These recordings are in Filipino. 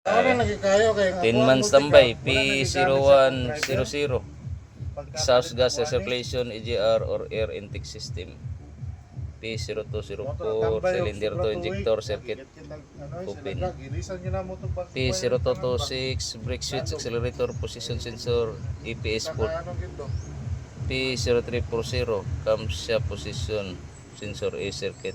10 months tambay, P0100. Exhaust gas recirculation, EGR or air intake system. P0204, cylinder to injector circuit open. P0226, brake switch, accelerator, position sensor, EPS port. P0340, camshaft position sensor A circuit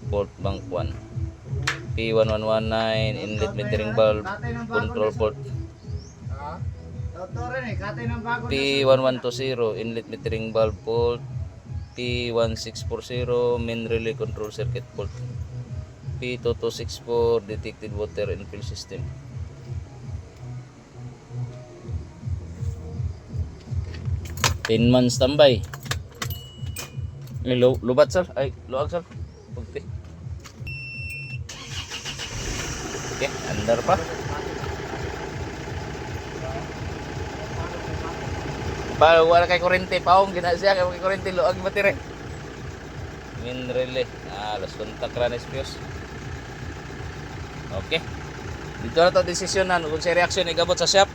port bank 1. P1119, inlet metering valve control port. P1120, inlet metering valve port. P1640, main relay control circuit port. P2264, detected water infill system. Ten months tambay. Lubat sir, ay luag sir. Pagti. Okay, andar pa. Ba wala kay kurente paong gina siya kay kurente luag batire. Main relay. Las kontak ra nespios. Okay. Dito na to desisyonan kung sa reaksyon igabot sa shop.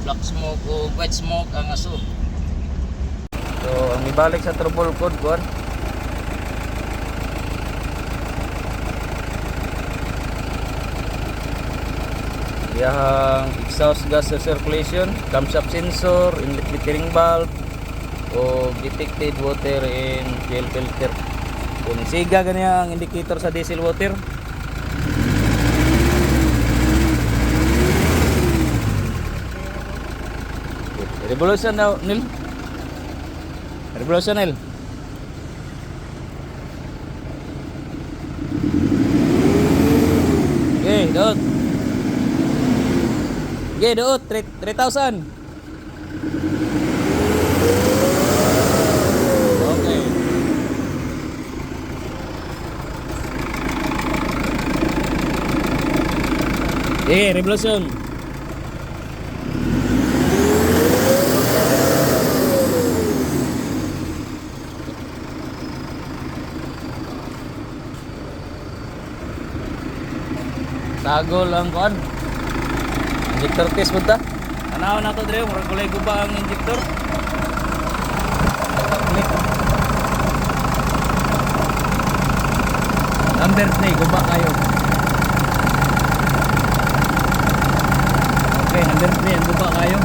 Black smoke o white smoke ang aso. So ang ibalik sa trouble code kuan. Yang exhaust gas recirculation, camshaft sensor, inlet metering valve o detected water in fuel filter. Kung siga ganyan ang indicator sa diesel water. Revolution now, Nil. Revolution, Nil. Okay, doon. Okay, doon. 3,000. Okay. Okay, revolution. Sagol ang kuan. Injector test mo ta. Tanaw na to dre, murag kulay guba ang injector. Number 3 guba kayo. Okay, number 3 ang guba kayo.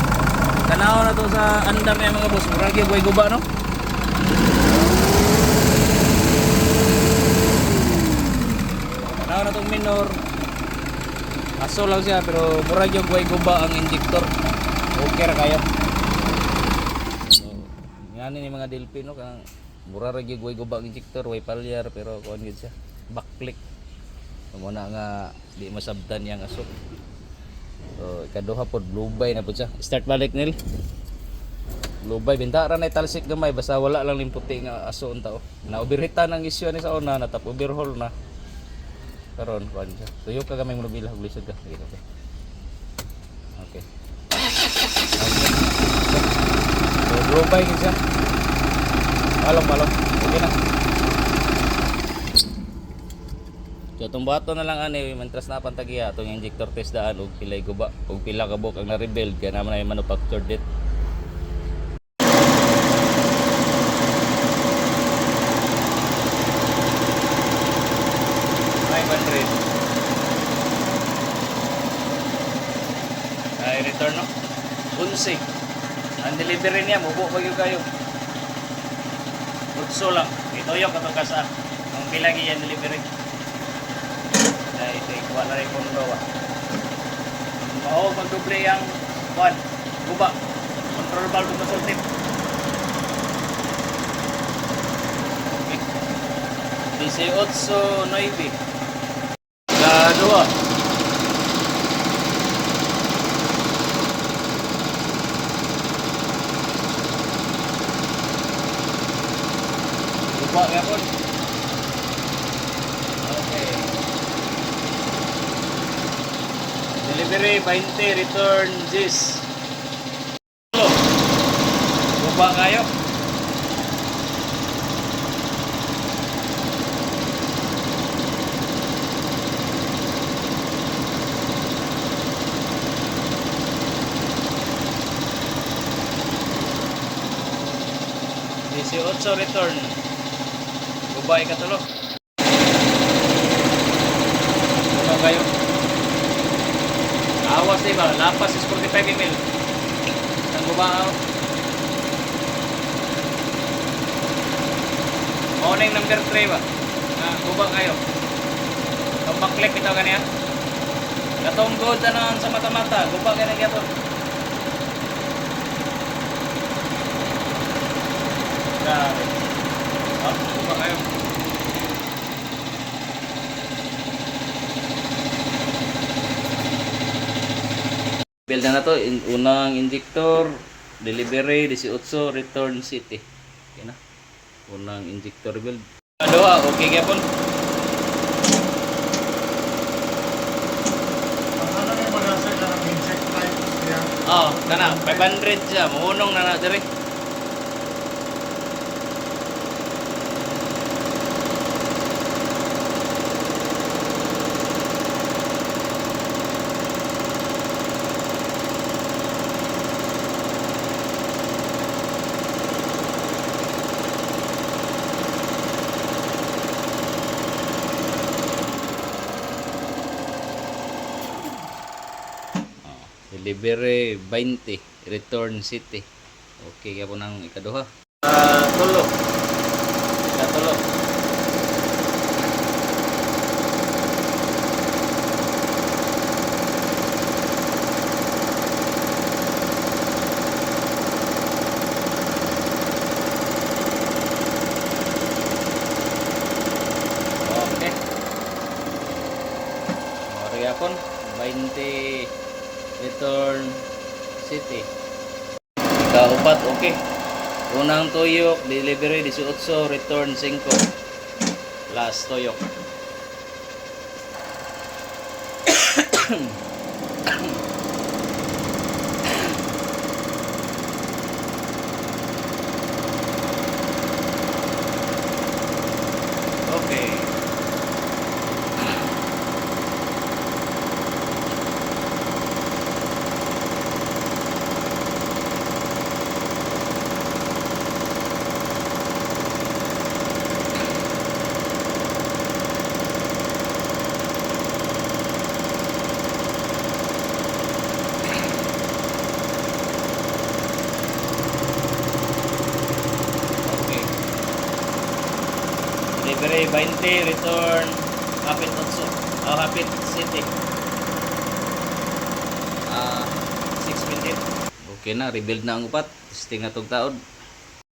Tanaw na to sa andar niya mga boss, murag yung guba no. Tanaw na tong minor. Aso lang siya pero murag yung guba ang injector. Okay ra kayo. So, yan ni mga Delphi no kanang murag yung guba ang injector, way palyar pero kuan gid siya. Backlick. Mo na nga di masabtan yang aso. So, ikaduha pod blubay na pud siya. Start balik nil. Blubay binta ra na talsik gamay basta wala lang limputi nga aso unta oh. Na overheatan ang issue ni sa una natap overhaul na. Karon kuan siya. Tuyo ka gamay mo bilah og lisod ka. Okay. Okay. So, blubay gid siya. Palong. Okay na. So itong bato na lang ani mantras na pantagiya itong injector test daan og pilay guba og pila ka buok ang na-rebuild kaya naman ay manufactured it. Ay return no? 11. Ang delivery niya mubo pa gyud kayo. Utso lang. Ito yung katungkasa. Ang pilagi yan delivery. Ito wala rin kung gawa. Magduble ang guba. Control valve na sultip. Okay. 18.9. Kadua. Guba ya pun. Delivery 20, return 10. Guba kayo. Si 8 return. Guba ikatulo. Ano kayo? Awas diba? Lapas is 45 ml. Ang guba. Morning number 3 ba? Guba kayo. Itong backlight ito kaniya. Katong good ano sa mata-mata. Guba kayo nagyapon. Grabe. Guba kayo. Build na to. Unang injector. Delivery 18 return city. Okay na. Unang injector build. Dua, okay gyapon. Ano yung mag-asa ka ng insect types niya? Oh, kana 500 siya. Muunong na diri. Delivery 20, return city. Okay, kaya po nang ikaduha. Tulo. Ikatulo. Okay. Mari yapon 20 return city. Ikaupat, okay. Unang tuyok, delivery 18, return 5. Last tuyok. Okay. Okay. Delivery 20, return Hapit Otso. Hapit City. 6 minutes. Okay na, rebuild na ang upat. Testing na tong taod.